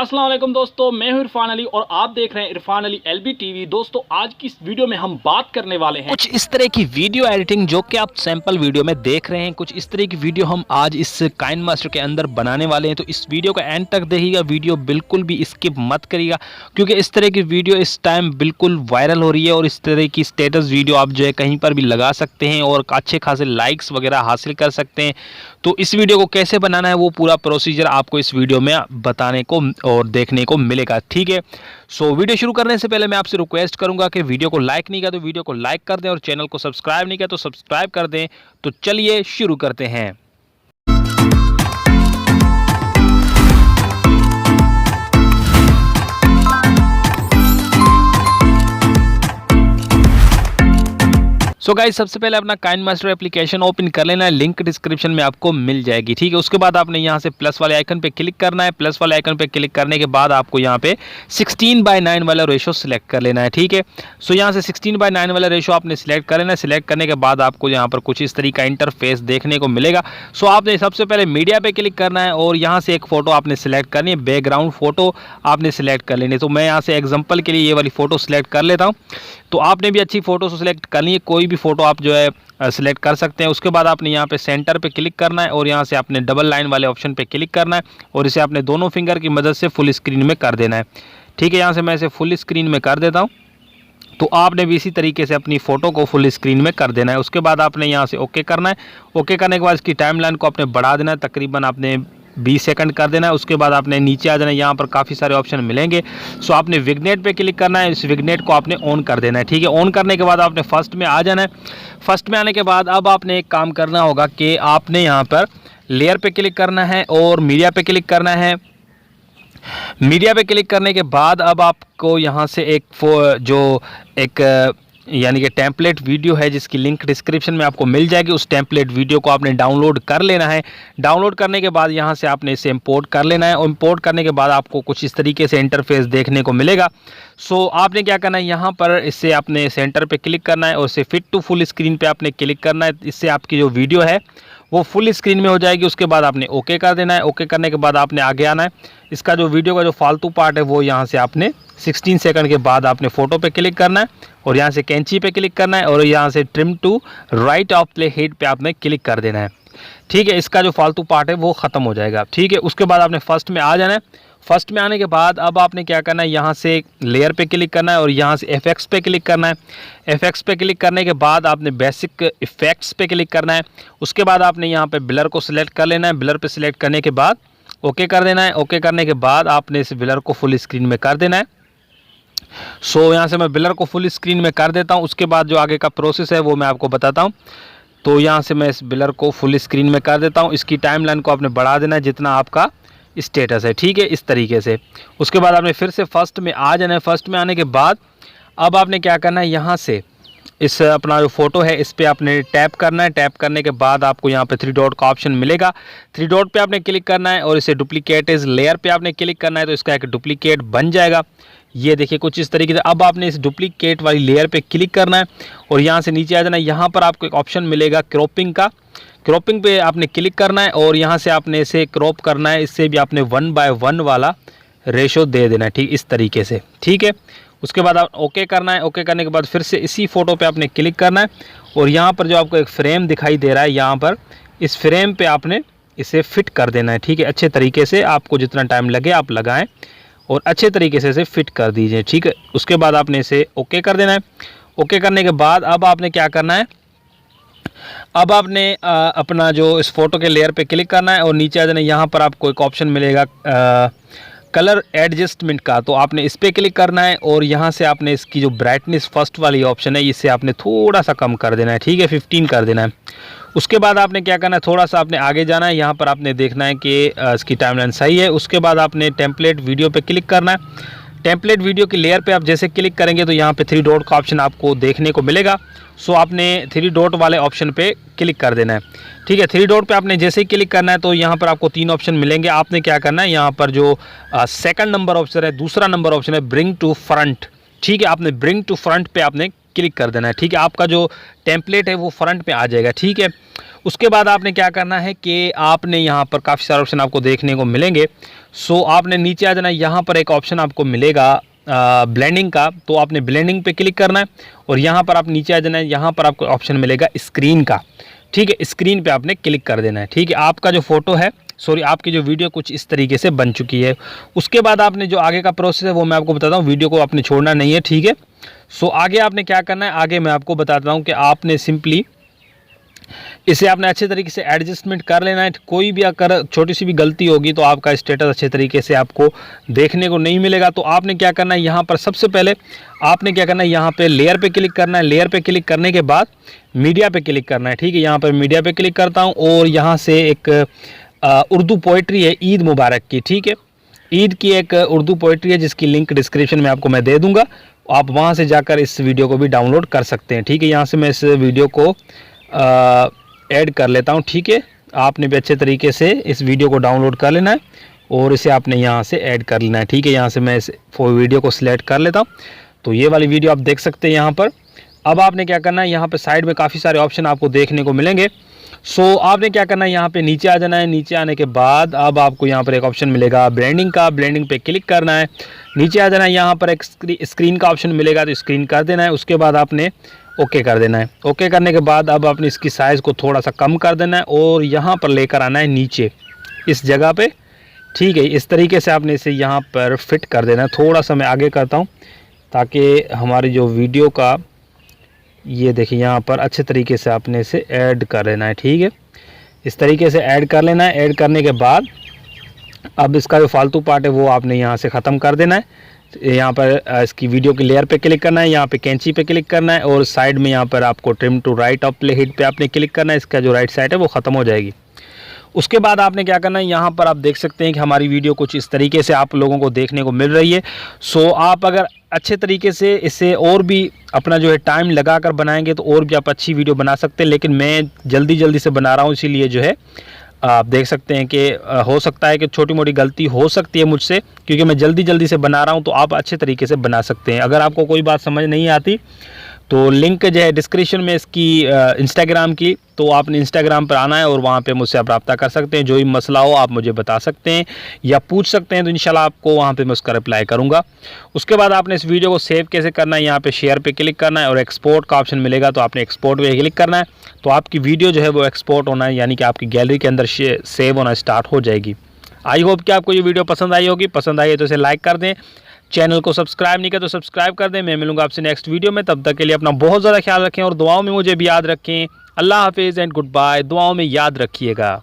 अस्सलाम वालेकुम दोस्तों, मैं हूं इरफान अली और आप देख रहे हैं इरफान अली एलबी टीवी। दोस्तों आज की इस वीडियो में हम बात करने वाले हैं कुछ इस तरह की वीडियो एडिटिंग जो कि आप सैंपल वीडियो में देख रहे हैं। कुछ इस तरह की वीडियो हम आज इस काइनमास्टर के अंदर बनाने वाले हैं, तो इस वीडियो को एंड तक देखिएगा, वीडियो बिल्कुल भी स्किप मत करिएगा, क्योंकि इस तरह की वीडियो इस टाइम बिल्कुल वायरल हो रही है और इस तरह की स्टेटस वीडियो आप जो है कहीं पर भी लगा सकते हैं और अच्छे खासे लाइक्स वगैरह हासिल कर सकते हैं। तो इस वीडियो को कैसे बनाना है वो पूरा प्रोसीजर आपको इस वीडियो में बताने को और देखने को मिलेगा, ठीक है। सो वीडियो शुरू करने से पहले मैं आपसे रिक्वेस्ट करूंगा कि वीडियो को लाइक नहीं किया तो वीडियो को लाइक कर दें और चैनल को सब्सक्राइब नहीं किया तो सब्सक्राइब कर दें। तो चलिए शुरू करते हैं। सो गाइस, सबसे पहले अपना काइनमास्टर एप्लीकेशन ओपन कर लेना है, लिंक डिस्क्रिप्शन में आपको मिल जाएगी, ठीक है। उसके बाद आपने यहाँ से प्लस वाले आइकन पे क्लिक करना है। प्लस वाले आइकन पे क्लिक करने के बाद आपको यहाँ पे 16:9 वाला रेशो सिलेक्ट कर लेना है, ठीक है। सो यहाँ से 16:9 वाला रेशो आपने सिलेक्ट कर लेना है। सिलेक्ट करने के बाद आपको यहाँ पर कुछ इस तरीके का इंटरफेस देखने को मिलेगा। सो आपने सबसे पहले मीडिया पे क्लिक करना है और यहाँ से एक फोटो आपने सिलेक्ट करनी है, बैकग्राउंड फोटो आपने सिलेक्ट कर लेनी है। तो मैं यहाँ से एग्जाम्पल के लिए ये वाली फोटो सिलेक्ट कर लेता हूँ। तो आपने भी अच्छी फोटो सिलेक्ट करनी है, कोई भी फोटो आप जो है सिलेक्ट कर सकते हैं। उसके बाद आपने यहाँ पे सेंटर पे क्लिक करना है और यहाँ से आपने डबल लाइन वाले ऑप्शन पे क्लिक करना है और इसे आपने दोनों फिंगर की मदद से फुल स्क्रीन में कर देना है, ठीक है। यहाँ से मैं इसे फुल स्क्रीन में कर देता हूँ। तो आपने भी इसी तरीके से अपनी फ़ोटो को फुल स्क्रीन में कर देना है। उसके बाद आपने यहाँ से ओके करना है। ओके करने के बाद इसकी टाइमलाइन को आपने बढ़ा देना है, तकरीबन आपने 20 सेकंड कर देना है। उसके बाद आपने नीचे आ जाना है, यहाँ पर काफ़ी सारे ऑप्शन मिलेंगे। सो आपने विग्नेट पे क्लिक करना है, इस विग्नेट को आपने ऑन कर देना है, ठीक है। ऑन करने के बाद आपने फर्स्ट में आ जाना है। फर्स्ट में आने के बाद अब आपने एक काम करना होगा कि आपने यहाँ पर लेयर पे क्लिक करना है और मीडिया पे क्लिक करना है। मीडिया पे क्लिक करने के बाद अब आपको यहाँ से एक यानी कि टेम्पलेट वीडियो है जिसकी लिंक डिस्क्रिप्शन में आपको मिल जाएगी। उस टेम्पलेट वीडियो को आपने डाउनलोड कर लेना है। डाउनलोड करने के बाद यहाँ से आपने इसे इंपोर्ट कर लेना है और इंपोर्ट करने के बाद आपको कुछ इस तरीके से इंटरफेस देखने को मिलेगा। सो आपने क्या करना है, यहाँ पर इससे आपने सेंटर पे क्लिक करना है और इसे फिट टू फुल स्क्रीन पे आपने क्लिक करना है। इससे आपकी जो वीडियो है वो फुल स्क्रीन में हो जाएगी। उसके बाद आपने ओके कर देना है। ओके करने के बाद आपने आगे आना है। इसका जो वीडियो का जो फालतू पार्ट है वो यहाँ से आपने 16 सेकंड के बाद आपने फ़ोटो पे क्लिक करना है और यहाँ से कैंची पे क्लिक करना है और यहाँ से trim to right of play head पे आपने क्लिक कर देना है, ठीक है। इसका जो फालतू पार्ट है वो ख़त्म हो जाएगा, ठीक है। उसके बाद आपने फर्स्ट में आ जाना है। फर्स्ट में आने के बाद अब आपने क्या करना है, यहाँ से लेयर पे क्लिक करना है और यहाँ से एफएक्स पे क्लिक करना है। एफएक्स पे क्लिक करने के बाद आपने बेसिक इफेक्ट्स पे क्लिक करना है। उसके बाद आपने यहाँ पे ब्लर को सिलेक्ट कर लेना है। ब्लर पे सिलेक्ट करने के बाद ओके कर देना है। ओके करने के बाद आपने इस ब्लर को फुल स्क्रीन में कर देना है। सो यहाँ से मैं ब्लर को फुल स्क्रीन में कर देता हूँ। उसके बाद जो आगे का प्रोसेस है वो मैं आपको बताता हूँ। तो यहाँ से मैं इस ब्लर को फुल स्क्रीन में कर देता हूँ। इसकी टाइमलाइन को आपने बढ़ा देना है जितना आपका स्टेटस है, ठीक है, इस तरीके से। उसके बाद आपने फिर से फर्स्ट में आ जाना है। फर्स्ट में आने के बाद अब आपने क्या करना है, यहाँ से इस अपना जो फोटो है इस पर आपने टैप करना है। टैप करने के बाद आपको यहाँ पे 3 डॉट का ऑप्शन मिलेगा। 3 डॉट पे आपने क्लिक करना है और इसे डुप्लीकेट इस लेयर पे आपने क्लिक करना है, तो इसका एक डुप्लीकेट बन जाएगा। ये देखिए कुछ इस तरीके से। अब आपने इस डुप्लीकेट वाली लेयर पे क्लिक करना है और यहाँ से नीचे आ जाना है। यहाँ पर आपको एक ऑप्शन मिलेगा क्रॉपिंग का। क्रॉपिंग पे आपने क्लिक करना है और यहाँ से आपने इसे क्रॉप करना है। इससे भी आपने 1:1 वाला रेशो दे देना है, ठीक, इस तरीके से, ठीक है। उसके बाद आप ओके करना है। ओके करने के बाद फिर से इसी फोटो पे आपने क्लिक करना है और यहाँ पर जो आपको एक फ्रेम दिखाई दे रहा है, यहाँ पर इस फ्रेम पे आपने इसे फिट कर देना है, ठीक है। अच्छे तरीके से आपको जितना टाइम लगे आप लगाएं और अच्छे तरीके से इसे फिट कर दीजिए, ठीक है। उसके बाद आपने इसे ओके कर देना है। ओके करने के बाद अब आपने क्या करना है, अब आपने अपना जो इस फोटो के लेयर पे क्लिक करना है और नीचे आ जाना है। यहाँ पर आपको एक ऑप्शन मिलेगा कलर एडजस्टमेंट का, तो आपने इस पर क्लिक करना है और यहाँ से आपने इसकी जो ब्राइटनेस फर्स्ट वाली ऑप्शन है इसे आपने थोड़ा सा कम कर देना है, ठीक है, 15 कर देना है। उसके बाद आपने क्या करना है, थोड़ा सा आपने आगे जाना है। यहाँ पर आपने देखना है कि इसकी टाइमलाइन सही है। उसके बाद आपने टेम्पलेट वीडियो पे क्लिक करना है। टेम्पलेट वीडियो की लेयर पे आप जैसे क्लिक करेंगे तो यहाँ पे 3 डॉट का ऑप्शन आपको देखने को मिलेगा। सो आपने 3 डॉट वाले ऑप्शन पे क्लिक कर देना है, ठीक है। 3 डॉट पे आपने जैसे ही क्लिक करना है तो यहाँ पर आपको 3 ऑप्शन मिलेंगे। आपने क्या करना है, यहाँ पर जो सेकंड नंबर ऑप्शन है, दूसरा नंबर ऑप्शन है ब्रिंग टू फ्रंट, ठीक है। आपने ब्रिंग टू फ्रंट पे आपने क्लिक कर देना है, ठीक है। आपका जो टेम्पलेट है वो फ्रंट पे आ जाएगा, ठीक है। उसके बाद आपने क्या करना है कि आपने यहाँ पर काफ़ी सारे ऑप्शन आपको देखने को मिलेंगे। सो आपने नीचे आ जाना, यहाँ पर एक ऑप्शन आपको मिलेगा ब्लेंडिंग का, तो आपने ब्लेंडिंग पे क्लिक करना है और यहाँ पर आप नीचे आ जाना है, यहाँ पर आपको ऑप्शन मिलेगा स्क्रीन का। ठीक है, स्क्रीन पे आपने क्लिक कर देना है। ठीक है, आपका जो फोटो है, सॉरी आपकी जो वीडियो कुछ इस तरीके से बन चुकी है। उसके बाद आपने जो आगे का प्रोसेस है वो मैं आपको बताता हूँ, वीडियो को आपने छोड़ना नहीं है। ठीक है, सो आगे आपने क्या करना है, आगे मैं आपको बताता हूँ कि आपने सिंपली इसे आपने अच्छे तरीके से एडजस्टमेंट कर लेना है। कोई भी अगर छोटी सी भी गलती होगी तो आपका स्टेटस अच्छे तरीके से आपको देखने को नहीं मिलेगा। तो आपने क्या करना है, यहाँ पर सबसे पहले आपने क्या करना है, यहाँ पे लेयर पे क्लिक करना है। लेयर पे क्लिक करने के बाद मीडिया पे क्लिक करना है। ठीक है, यहाँ पर मीडिया पे क्लिक करता हूँ और यहाँ से एक उर्दू पोइट्री है ईद मुबारक की। ठीक है, ईद की एक उर्दू पोइट्री है जिसकी लिंक डिस्क्रिप्शन में आपको मैं दे दूँगा, आप वहाँ से जाकर इस वीडियो को भी डाउनलोड कर सकते हैं। ठीक है, यहाँ से मैं इस वीडियो को ऐड कर लेता हूँ। ठीक है, आपने भी अच्छे तरीके से इस वीडियो को डाउनलोड कर लेना है और इसे आपने यहाँ से ऐड कर लेना है। ठीक है, यहाँ से मैं इस वीडियो को सिलेक्ट कर लेता हूँ, तो ये वाली वीडियो आप देख सकते हैं यहाँ पर। अब आपने क्या करना है, यहाँ पे साइड में काफ़ी सारे ऑप्शन आपको देखने को मिलेंगे। सो आपने क्या करना है, यहाँ पे नीचे आ जाना है। नीचे आने के बाद अब आपको यहाँ पर एक ऑप्शन मिलेगा ब्लेंडिंग का, ब्लेंडिंग पे क्लिक करना है। नीचे आ जाना है, यहाँ पर एक स्क्रीन का ऑप्शन मिलेगा, तो स्क्रीन कर देना है। उसके बाद आपने ओके कर देना है। ओके करने के बाद अब आपने इसकी साइज़ को थोड़ा सा कम कर देना है और यहाँ पर लेकर आना है नीचे इस जगह पे। ठीक है, इस तरीके से आपने इसे यहाँ पर फिट कर देना है। थोड़ा सा मैं आगे करता हूँ ताकि हमारी जो वीडियो का, ये देखिए यहाँ पर अच्छे तरीके से आपने इसे ऐड कर लेना है। ठीक है, इस तरीके से ऐड कर लेना है। ऐड करने के बाद अब इसका जो फालतू पार्ट है वो आपने यहाँ से ख़त्म कर देना है। यहाँ पर इसकी वीडियो की लेयर पे क्लिक करना है, यहाँ पे कैंची पे क्लिक करना है और साइड में यहाँ पर आपको trim to right of play hit पे आपने क्लिक करना है। इसका जो राइट साइड है वो ख़त्म हो जाएगी। उसके बाद आपने क्या करना है, यहाँ पर आप देख सकते हैं कि हमारी वीडियो कुछ इस तरीके से आप लोगों को देखने को मिल रही है। सो आप अगर अच्छे तरीके से इसे और भी अपना जो है टाइम लगा कर बनाएंगे तो और भी आप अच्छी वीडियो बना सकते हैं, लेकिन मैं जल्दी से बना रहा हूँ, इसीलिए जो है आप देख सकते हैं कि हो सकता है कि छोटी मोटी गलती हो सकती है मुझसे, क्योंकि मैं जल्दी से बना रहा हूं। तो आप अच्छे तरीके से बना सकते हैं। अगर आपको कोई बात समझ नहीं आती तो लिंक जो है डिस्क्रिप्शन में इसकी इंस्टाग्राम की, तो आपने इंस्टाग्राम पर आना है और वहाँ पे मुझसे आप रब्ता कर सकते हैं। जो भी मसला हो आप मुझे बता सकते हैं या पूछ सकते हैं, तो इंशाल्लाह आपको वहाँ पे मैं उसका रिप्लाई करूँगा। उसके बाद आपने इस वीडियो को सेव कैसे करना है, यहाँ पे शेयर पे क्लिक करना है और एक्सपोर्ट का ऑप्शन मिलेगा, तो आपने एक्सपोर्ट पे क्लिक करना है। तो आपकी वीडियो जो है वो एक्सपोर्ट होना है, यानी कि आपकी गैलरी के अंदर सेव होना स्टार्ट हो जाएगी। आई होप कि आपको ये वीडियो पसंद आई होगी। पसंद आई है तो इसे लाइक कर दें, चैनल को सब्सक्राइब नहीं किया तो सब्सक्राइब कर दें। मैं मिलूंगा आपसे नेक्स्ट वीडियो में, तब तक के लिए अपना बहुत ज़्यादा ख्याल रखें और दुआओं में मुझे भी याद रखें। अल्लाह हाफिज़ एंड गुड बाय। दुआओं में याद रखिएगा।